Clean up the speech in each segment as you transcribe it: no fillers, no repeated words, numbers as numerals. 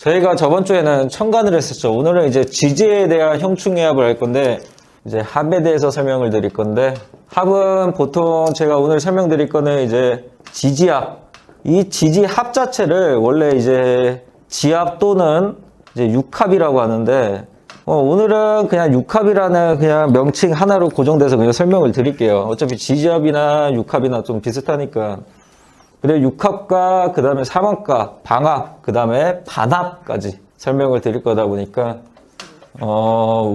저희가 저번 주에는 첨간을 했었죠. 오늘은 이제 지지에 대한 형충해합을 할 건데, 이제 합에 대해서 설명을 드릴 건데, 합은 보통 제가 오늘 설명드릴 거는 이제 지지합. 이 지지합 자체를 원래 이제 지합 또는 이제 육합이라고 하는데, 오늘은 그냥 육합이라는 그냥 명칭 하나로 고정돼서 그냥 설명을 드릴게요. 어차피 지지합이나 육합이나 좀 비슷하니까. 그리고 육합과 그 다음에 삼합과 방합, 그 다음에 반합까지 설명을 드릴 거다 보니까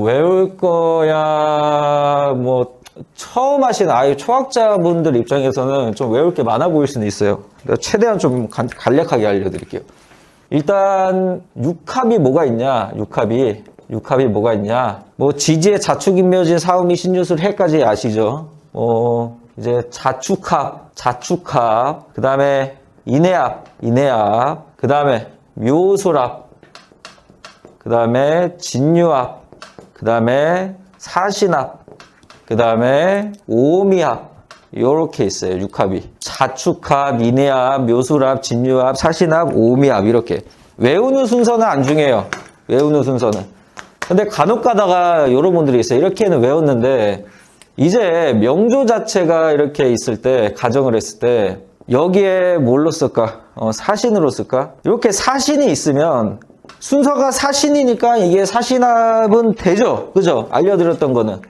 외울 거야 뭐 처음 하신 아예 초학자분들 입장에서는 좀 외울 게 많아 보일 수는 있어요. 최대한 좀 간략하게 알려드릴게요. 일단 육합이 뭐가 있냐? 육합이 뭐가 있냐? 뭐 지지의 자축인묘진 사음이 신유술 해까지 아시죠? 이제 자축합, 그 다음에 인해합, 그 다음에 묘술합, 그 다음에 진유합, 그 다음에 사신합, 그 다음에 오미합, 요렇게 있어요. 육합이. 자축합, 인해합, 묘술합, 진유합, 사신합, 오미합 이렇게. 외우는 순서는 안 중요해요. 외우는 순서는. 근데 간혹 가다가 요런 분들이 있어요. 이렇게는 외웠는데 이제 명조 자체가 이렇게 있을 때, 가정을 했을 때 여기에 뭘로 쓸까? 사신으로 쓸까? 이렇게 사신이 있으면 순서가 사신이니까 이게 사신합은 되죠? 그죠? 알려드렸던 거는.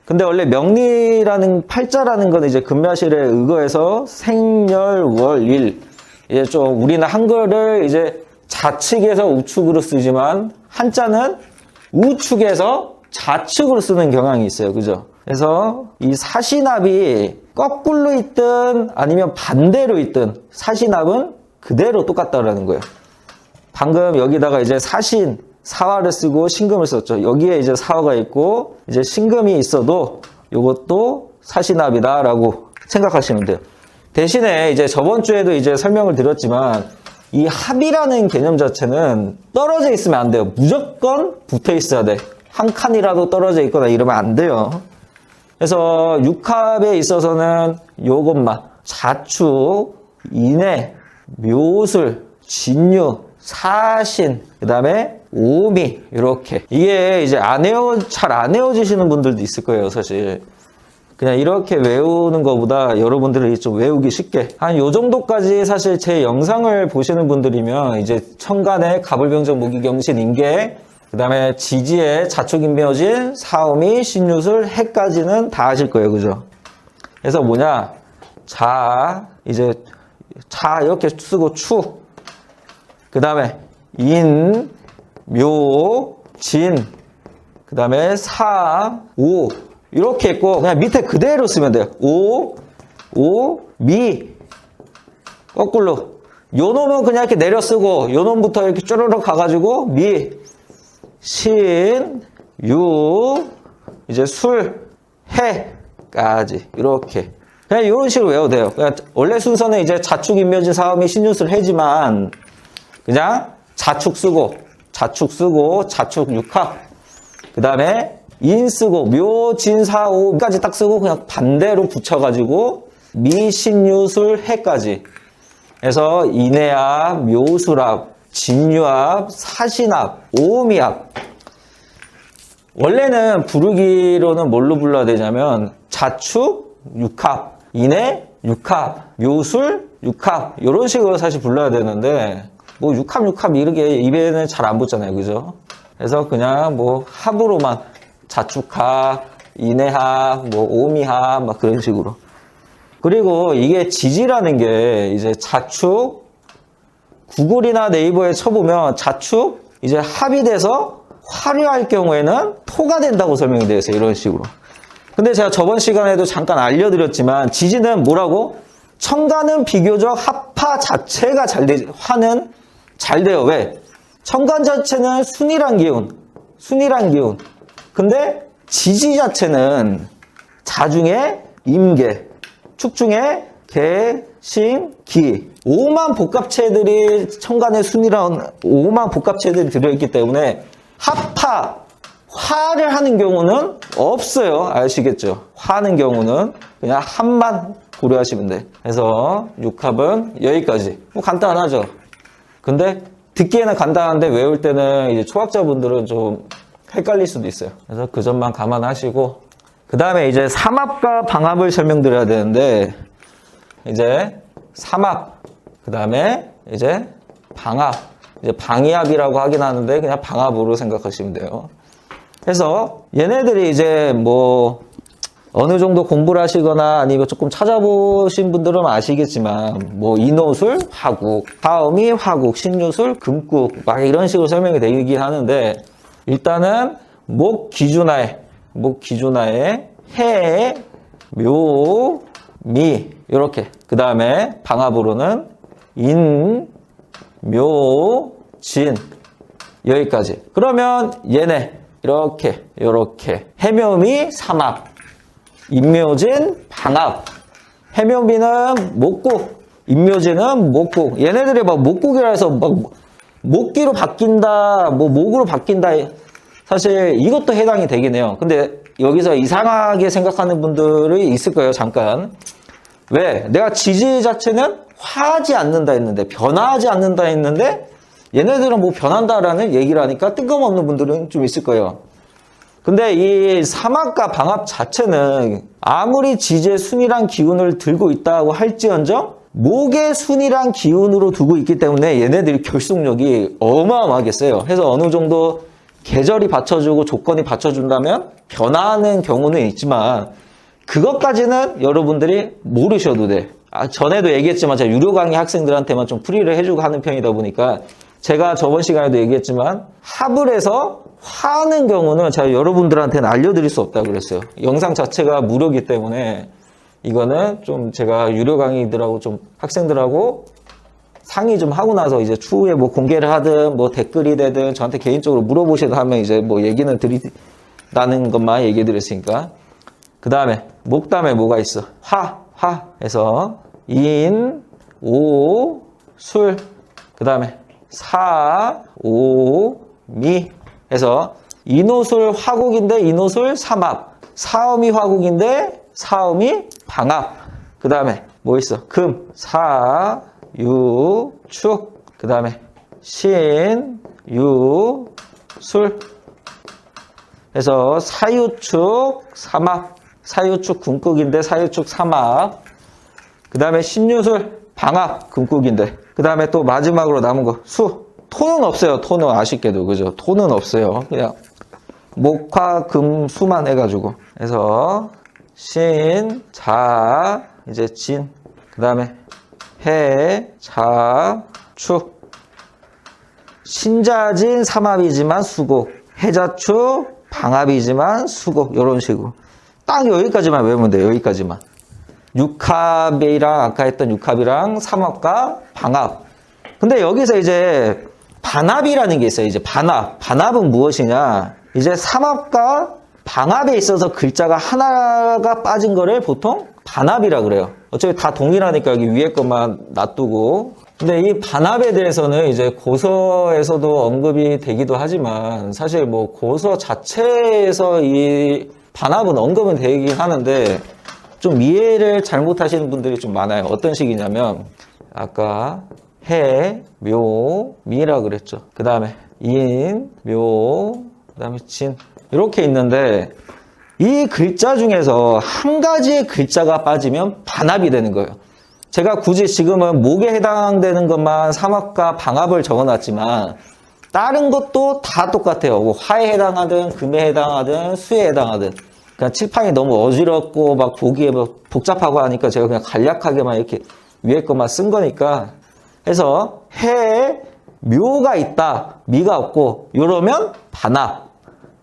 근데 원래 명리라는 팔자라는 거는 이제 금야실에 의거해서 생열, 월, 일. 이제 좀 우리는 한글을 이제 좌측에서 우측으로 쓰지만 한자는 우측에서 좌측으로 쓰는 경향이 있어요. 그죠? 그래서 이 사신합이 거꾸로 있든 아니면 반대로 있든 사신합은 그대로 똑같다라는 거예요. 방금 여기다가 이제 사신, 사화를 쓰고 신금을 썼죠. 여기에 이제 사화가 있고 이제 신금이 있어도 이것도 사신합이다라고 생각하시면 돼요. 대신에 이제 저번 주에도 이제 설명을 드렸지만 이 합이라는 개념 자체는 떨어져 있으면 안 돼요. 무조건 붙어 있어야 돼. 한 칸이라도 떨어져 있거나 이러면 안 돼요. 그래서 육합에 있어서는 요것만 자축, 인해, 묘술, 진유, 사신, 그 다음에 오미 이렇게. 이게 이제 잘 안 외워지시는 분들도 있을 거예요. 사실 그냥 이렇게 외우는 것보다 여러분들이 좀 외우기 쉽게 한 요 정도까지 사실 제 영상을 보시는 분들이면 이제 천간의 갑을병정 무기경신 인계, 그 다음에 지지의 자축인묘진 사오미 신유술 해까지는 다 아실 거예요. 그죠? 그래서 뭐냐, 이제 자 이렇게 쓰고 추, 그 다음에 인, 묘, 진, 그 다음에 사, 오 이렇게 있고 그냥 밑에 그대로 쓰면 돼요. 미 거꾸로 요 놈은 그냥 이렇게 내려 쓰고 요 놈부터 이렇게 쪼르륵 가가지고 미, 신, 유, 이제 술, 해까지 이렇게 그냥 이런 식으로 외워도 돼요. 그냥 원래 순서는 이제 자축, 인묘진, 사음이, 신유술, 해지만 그냥 자축 쓰고 자축 육합, 그 다음에 인 쓰고 묘, 진, 사, 오까지 딱 쓰고 그냥 반대로 붙여가지고 미, 신, 유, 술, 해까지 해서 인해합, 묘술합, 진유합, 사신합, 오미합. 원래는 부르기로는 뭘로 불러야 되냐면 자축, 육합, 인해, 육합, 묘술, 육합 이런 식으로 사실 불러야 되는데 뭐 육합 이렇게 입에는 잘 안 붙잖아요. 그죠? 그래서 그냥 뭐 합으로만 자축합, 인해합, 뭐 오미합 막 그런 식으로. 그리고 이게 지지라는 게 이제 자축, 구글이나 네이버에 쳐보면 자축 이제 합이 돼서 화려할 경우에는 토가 된다고 설명이 되어 있어요. 이런 식으로. 근데 제가 저번 시간에도 잠깐 알려드렸지만 지지는 뭐라고? 천간은 비교적 합화 자체가 잘 되지. 화는 잘 돼요. 왜? 천간 자체는 순이란 기운. 근데 지지 자체는 자중에 임계, 축중에 개, 신, 기. 5만 복합체들이 천간의 순이라는 5만 복합체들이 들어있기 때문에 화를 하는 경우는 없어요. 아시겠죠? 화하는 경우는 그냥 합만 고려하시면 돼. 그래서 육합은 여기까지. 뭐 간단하죠. 근데 듣기에는 간단한데 외울 때는 이제 초학자분들은 좀 헷갈릴 수도 있어요. 그래서 그 점만 감안하시고, 그 다음에 이제 삼합과 방합을 설명드려야 되는데, 이제 삼합, 그 다음에 이제 방합, 이제 방이합이라고 하긴 하는데 그냥 방합으로 생각하시면 돼요. 그래서 얘네들이 이제 뭐 어느 정도 공부를 하시거나 아니면 조금 찾아보신 분들은 아시겠지만 뭐 인호술, 화국, 화음이 화국, 신유술, 금국 막 이런 식으로 설명이 되긴 하는데 일단은 목 기준하에 해, 묘, 미 이렇게 그 다음에 방합으로는 인, 묘, 진 여기까지. 그러면 얘네 이렇게 해묘미 삼합, 인묘진 방합. 해묘미는 목국, 인묘진은 목국. 얘네들이 막 목국이라 해서 막 목기로 바뀐다, 뭐 목으로 바뀐다. 사실 이것도 해당이 되긴 해요. 근데 여기서 이상하게 생각하는 분들이 있을 거예요. 잠깐. 왜? 내가 지지 자체는 화하지 않는다 했는데, 변화하지 않는다 했는데, 얘네들은 뭐 변한다라는 얘기를 하니까 뜬금없는 분들은 좀 있을 거예요. 근데 이 삼합과 방합 자체는 아무리 지지의 순이란 기운을 들고 있다고 할지언정, 목의 순이란 기운으로 두고 있기 때문에 얘네들이 결속력이 어마어마하게 세요. 그래서 어느 정도 계절이 받쳐주고 조건이 받쳐준다면 변화하는 경우는 있지만, 그것까지는 여러분들이 모르셔도 돼. 전에도 얘기했지만 제가 유료 강의 학생들한테만 좀 풀이를 해주고 하는 편이다 보니까 제가 저번 시간에도 얘기했지만 합을 해서 화하는 경우는 제가 여러분들한테는 알려드릴 수 없다고 그랬어요. 영상 자체가 무료이기 때문에 이거는 좀 제가 유료 강의들하고 좀 학생들하고 상의 좀 하고 나서 이제 추후에 뭐 공개를 하든 뭐 댓글이 되든 저한테 개인적으로 물어보시든 하면 이제 뭐 얘기는 드린다는 것만 얘기해 드렸으니까. 그 다음에 목담에 뭐가 있어? 화 해서 인, 오, 술. 그 다음에 사, 오, 미 해서 인호술 화국인데 인호술 삼합. 사음이 화국인데 사음이 방합. 그 다음에 뭐 있어? 금, 사, 유, 축. 그 다음에 신, 유, 술. 해서 사유축, 삼합. 사유축 금국인데 사유축 삼합. 그 다음에 신유술 방합 금국인데. 그 다음에 또 마지막으로 남은 거 수. 토는 없어요. 토는 아쉽게도 그죠? 토는 없어요. 그냥 목화 금 수만 해가지고. 그래서 신, 자, 이제 진. 그 다음에 해, 자, 축. 신자진 삼합이지만 수곡. 해자축 방합이지만 수곡. 이런 식으로. 딱 여기까지만 외우면 돼요. 여기까지만. 육합이랑 아까 했던 육합이랑 삼합과 방합. 근데 여기서 이제 반합이라는 게 있어요. 이제 반합. 반합은 무엇이냐? 이제 삼합과 방합에 있어서 글자가 하나가 빠진 거를 보통 반합이라 그래요. 어차피 다 동일하니까 여기 위에 것만 놔두고. 근데 이 반합에 대해서는 이제 고서에서도 언급이 되기도 하지만 사실 뭐 고서 자체에서 이 반합은 언급은 되긴 하는데 좀 이해를 잘못하시는 분들이 좀 많아요. 어떤 식이냐면 아까 해, 묘, 미라 그랬죠. 그 다음에 인, 묘, 그 다음에 진 이렇게 있는데 이 글자 중에서 한 가지의 글자가 빠지면 반합이 되는 거예요. 제가 굳이 지금은 목에 해당되는 것만 삼합과 방합을 적어놨지만 다른 것도 다 똑같아요. 뭐 화에 해당하든 금에 해당하든 수에 해당하든. 그냥 칠판이 너무 어지럽고 막 보기에 뭐 복잡하고 하니까 제가 그냥 간략하게만 이렇게 위에 것만 쓴 거니까. 해서 해에 묘가 있다, 미가 없고 이러면 반합,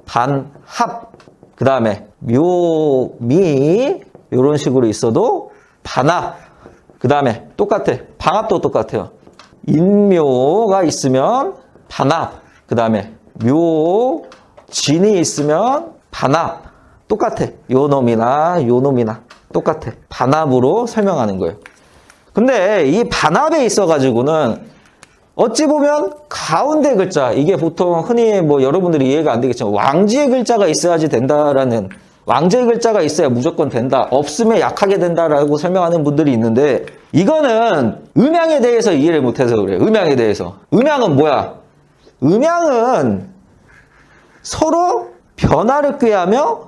반합. 그 다음에 묘, 미 이런 식으로 있어도 반합. 그 다음에 똑같아. 방합도 똑같아요. 인묘가 있으면 반합. 그 다음에 묘, 진이 있으면 반합. 똑같아. 요 놈이나 요 놈이나 똑같아. 반합으로 설명하는 거예요. 근데 이 반합에 있어가지고는 어찌 보면 가운데 글자, 이게 보통 흔히 뭐 여러분들이 이해가 안 되겠지만 왕지의 글자가 있어야지 된다라는, 왕지의 글자가 있어야 무조건 된다, 없으면 약하게 된다라고 설명하는 분들이 있는데 이거는 음양에 대해서 이해를 못해서 그래요. 음양에 대해서. 음양은 뭐야? 음양은 서로 변화를 꾀하며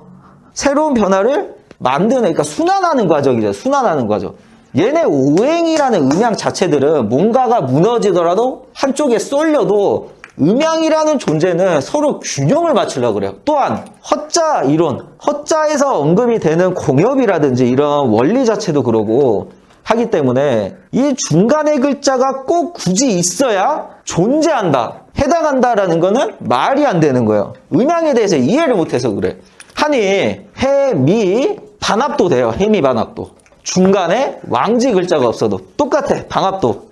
새로운 변화를 만드는, 그러니까 순환하는 과정이죠. 순환하는 과정. 얘네 오행이라는 음양 자체들은 뭔가가 무너지더라도 한쪽에 쏠려도 음양이라는 존재는 서로 균형을 맞추려고 그래요. 또한 허자 이론, 허자에서 언급이 되는 공엽이라든지 이런 원리 자체도 그러고 하기 때문에 이 중간의 글자가 꼭 굳이 있어야 존재한다, 해당한다라는 거는 말이 안 되는 거예요. 음양에 대해서 이해를 못해서 그래. 하니 해, 미, 반합도 돼요. 해미 반합도. 중간에 왕지 글자가 없어도 똑같아. 방합도.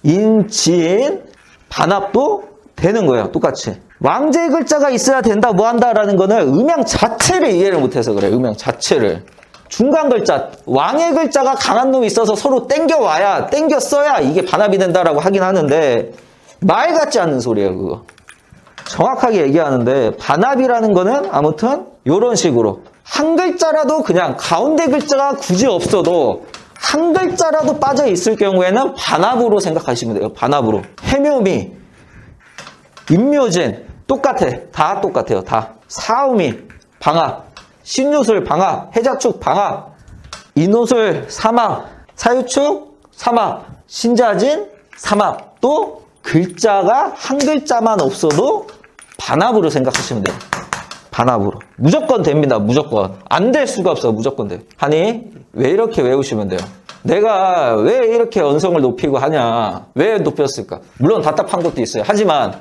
인, 지인, 반합도 되는 거예요. 똑같이. 왕지 글자가 있어야 된다, 뭐 한다라는 거는 음양 자체를 이해를 못해서 그래. 음양 자체를. 중간 글자, 왕의 글자가 강한 놈이 있어서 서로 땡겨와야, 땡겨 써야 이게 반합이 된다라고 하긴 하는데 말 같지 않는 소리예요, 그거. 정확하게 얘기하는데 반합이라는 거는 아무튼 이런 식으로 한 글자라도 그냥 가운데 글자가 굳이 없어도 한 글자라도 빠져 있을 경우에는 반합으로 생각하시면 돼요. 반합으로. 해묘미, 임묘진 똑같아. 다 똑같아요. 다. 사우미 방합, 신유술 방합, 해자축 방합, 인호술 삼합, 사유축 삼합, 신자진 삼합. 또 글자가 한 글자만 없어도 반합으로 생각하시면 돼요. 반합으로. 무조건 됩니다. 무조건. 안 될 수가 없어. 무조건 돼. 하니 왜 이렇게 외우시면 돼요? 내가 왜 이렇게 언성을 높이고 하냐? 왜 높였을까? 물론 답답한 것도 있어요. 하지만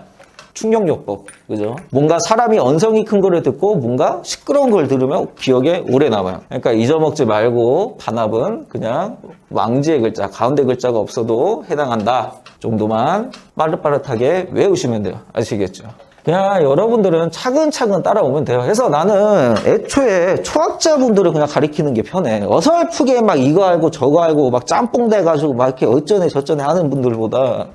충격요법. 그죠? 뭔가 사람이 언성이 큰 거를 듣고 뭔가 시끄러운 걸 들으면 기억에 오래 남아요. 그러니까 잊어먹지 말고 반합은 그냥 왕지의 글자, 가운데 글자가 없어도 해당한다 정도만 빠릇빠릇하게 외우시면 돼요. 아시겠죠? 그냥 여러분들은 차근차근 따라오면 돼요. 그래서 나는 애초에 초학자분들을 그냥 가리키는 게 편해. 어설프게 막 이거 알고 저거 알고 막 짬뽕 돼가지고 막 이렇게 어쩌네 저쩌네 하는 분들보다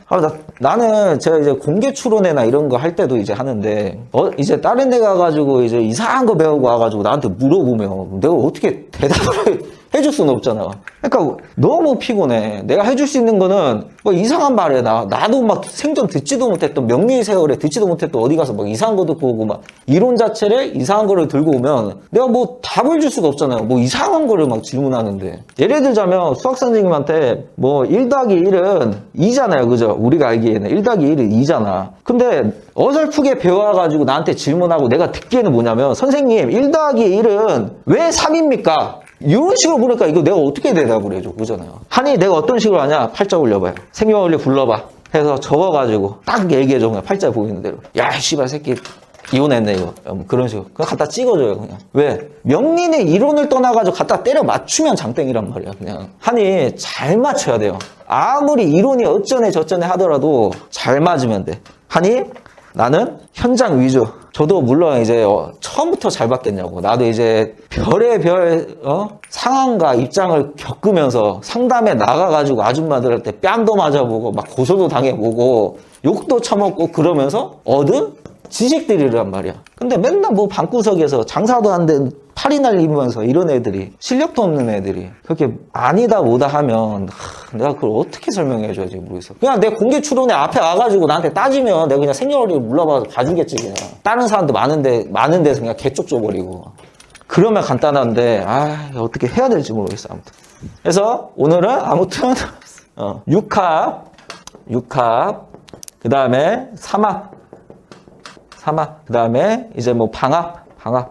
나는 제가 이제 공개 추론회나 이런 거 할 때도 이제 하는데 이제 다른 데 가가지고 이제 이상한 거 배우고 와가지고 나한테 물어보면 내가 어떻게 대답을 해줄 수는 없잖아. 그러니까 너무 피곤해. 내가 해줄 수 있는 거는 뭐 이상한 말에 나도 막 생전 듣지도 못했던 명리의 세월에 듣지도 못했던 어디 가서 막 이상한 거 듣고 오고 막 이론 자체를 이상한 거를 들고 오면 내가 뭐 답을 줄 수가 없잖아요. 뭐 이상한 거를 막 질문하는데. 예를 들자면 수학 선생님한테 뭐 1 더하기 1은 2잖아요. 그죠? 우리가 알기에는 1 더하기 1은 2잖아. 근데 어설프게 배워가지고 나한테 질문하고 내가 듣기에는 뭐냐면 선생님 1 더하기 1은 왜 3입니까? 이런 식으로 보니까 이거 내가 어떻게 대답을 해줘? 그러잖아요. 하니 내가 어떤 식으로 하냐? 팔자 올려봐요. 생명원리 불러봐. 해서 적어가지고 딱 얘기해줘. 그냥 팔자 보이는 대로. 야, 씨발 새끼 이혼했네 이거. 그런 식으로. 그냥 갖다 찍어줘요. 그냥. 왜? 명리는 이론을 떠나가지고 갖다 때려 맞추면 장땡이란 말이야. 그냥. 하니 잘 맞춰야 돼요. 아무리 이론이 어쩌네 저쩌네 하더라도 잘 맞으면 돼. 하니 나는 현장 위주. 저도 물론 이제 처음부터 잘 받겠냐고. 나도 이제 별의별 상황과 입장을 겪으면서 상담에 나가가지고 아줌마들한테 뺨도 맞아보고 막 고소도 당해보고 욕도 처먹고 그러면서 얻은 지식들이란 말이야. 근데 맨날 뭐 방구석에서 장사도 안 된 팔이 날리면서 이런 애들이 실력도 없는 애들이 그렇게 아니다 뭐다 하면 내가 그걸 어떻게 설명해줘야지 모르겠어. 그냥 내 공개 추론에 앞에 와가지고 나한테 따지면 내가 그냥 생년월일 물어봐서 봐주겠지. 그냥 다른 사람도 많은 데서 그냥 개쪽 줘버리고 그러면 간단한데 어떻게 해야 될지 모르겠어. 아무튼 그래서 오늘은 아무튼 6합 그 다음에 3합 그 다음에 이제 뭐 방합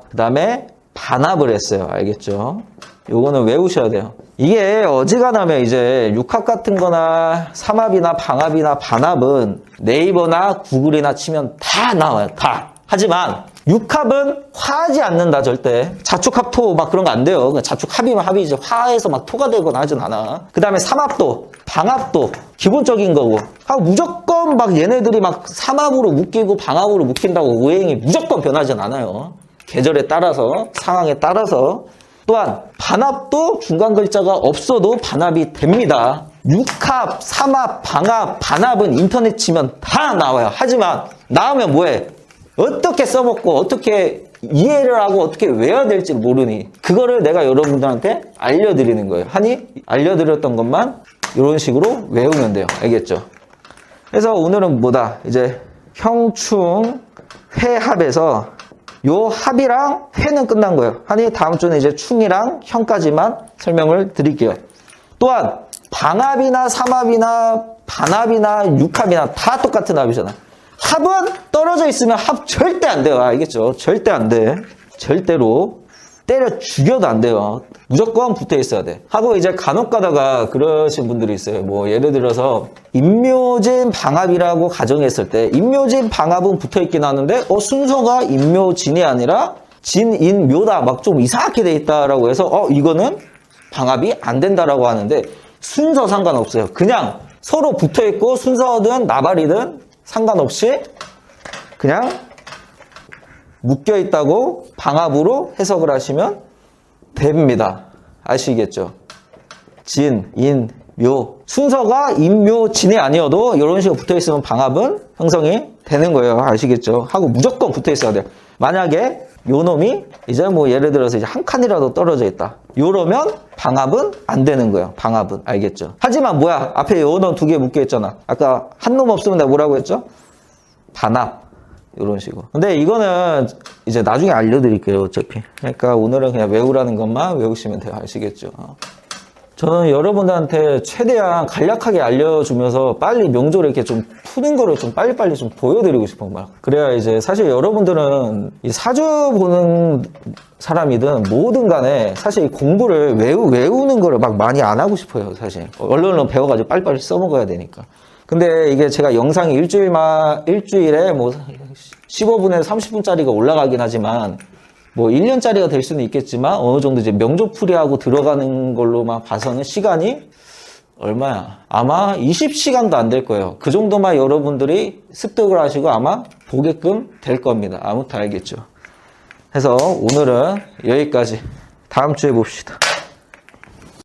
그 다음에 반합을 했어요. 알겠죠? 요거는 외우셔야 돼요. 이게 어지간하면 이제 6합 같은 거나 3합이나 방합이나 반합은 네이버나 구글이나 치면 다 나와요. 다. 하지만 6합은 화하지 않는다. 절대. 자축합토 막 그런 거 안 돼요. 그냥 자축합이면 합이지. 화해서 막 토가 되거나 하진 않아. 그 다음에 3합도 방합도 기본적인 거고 무조건 막 얘네들이 막 3합으로 묶이고 방합으로 묶인다고 오행이 무조건 변하진 않아요. 계절에 따라서 상황에 따라서. 또한 반합도 중간 글자가 없어도 반합이 됩니다. 6합, 3합, 방합, 반합은 인터넷 치면 다 나와요. 하지만 나오면 뭐해? 어떻게 써먹고 어떻게 이해를 하고 어떻게 외워야 될지 모르니 그거를 내가 여러분들한테 알려드리는 거예요. 하니 알려드렸던 것만 이런 식으로 외우면 돼요. 알겠죠? 그래서 오늘은 뭐다? 이제 형충 회합에서 요 합이랑 회는 끝난 거예요. 아니 다음 주는 이제 충이랑 형까지만 설명을 드릴게요. 또한 방합이나 삼합이나 반합이나 육합이나 다 똑같은 합이잖아. 합은 떨어져 있으면 합 절대 안 돼요. 알겠죠? 절대 안 돼. 절대로 때려 죽여도 안 돼요. 무조건 붙어 있어야 돼. 하고 이제 간혹 가다가 그러신 분들이 있어요. 뭐 예를 들어서 임묘진 방합이라고 가정했을 때 임묘진 방합은 붙어 있긴 하는데 순서가 임묘진이 아니라 진인묘다 막 좀 이상하게 돼 있다라고 해서 이거는 방합이 안 된다라고 하는데 순서 상관없어요. 그냥 서로 붙어 있고 순서든 나발이든 상관없이 그냥 묶여 있다고 방합으로 해석을 하시면 됩니다. 아시겠죠? 진, 인, 묘. 순서가 인, 묘, 진이 아니어도 이런 식으로 붙어 있으면 방합은 형성이 되는 거예요. 아시겠죠? 하고 무조건 붙어 있어야 돼요. 만약에 요 놈이 이제 뭐 예를 들어서 이제 한 칸이라도 떨어져 있다. 요러면 방합은 안 되는 거예요. 방합은. 알겠죠? 하지만 뭐야? 앞에 요 놈 두 개 묶여 있잖아. 아까 한 놈 없으면 내가 뭐라고 했죠? 반합. 이런 식으로. 근데 이거는 이제 나중에 알려드릴게요. 어차피. 그러니까 오늘은 그냥 외우라는 것만 외우시면 돼요. 아시겠죠? 저는 여러분들한테 최대한 간략하게 알려주면서 빨리 명조를 이렇게 좀 푸는 거를 좀 빨리빨리 좀 보여드리고 싶은 거야. 그래야 이제 사실 여러분들은 이 사주 보는 사람이든 뭐든 간에 사실 공부를 외우는 거를 막 많이 안 하고 싶어요. 사실. 얼른 배워가지고 빨리빨리 써먹어야 되니까. 근데 이게 제가 영상이 일주일에 뭐 15분에서 30분짜리가 올라가긴 하지만 뭐 1년짜리가 될 수는 있겠지만 어느 정도 이제 명조풀이하고 들어가는 걸로만 봐서는 시간이 얼마야? 아마 20시간도 안 될 거예요. 그 정도만 여러분들이 습득을 하시고 아마 보게끔 될 겁니다. 아무튼 알겠죠? 그래서 오늘은 여기까지. 다음 주에 봅시다.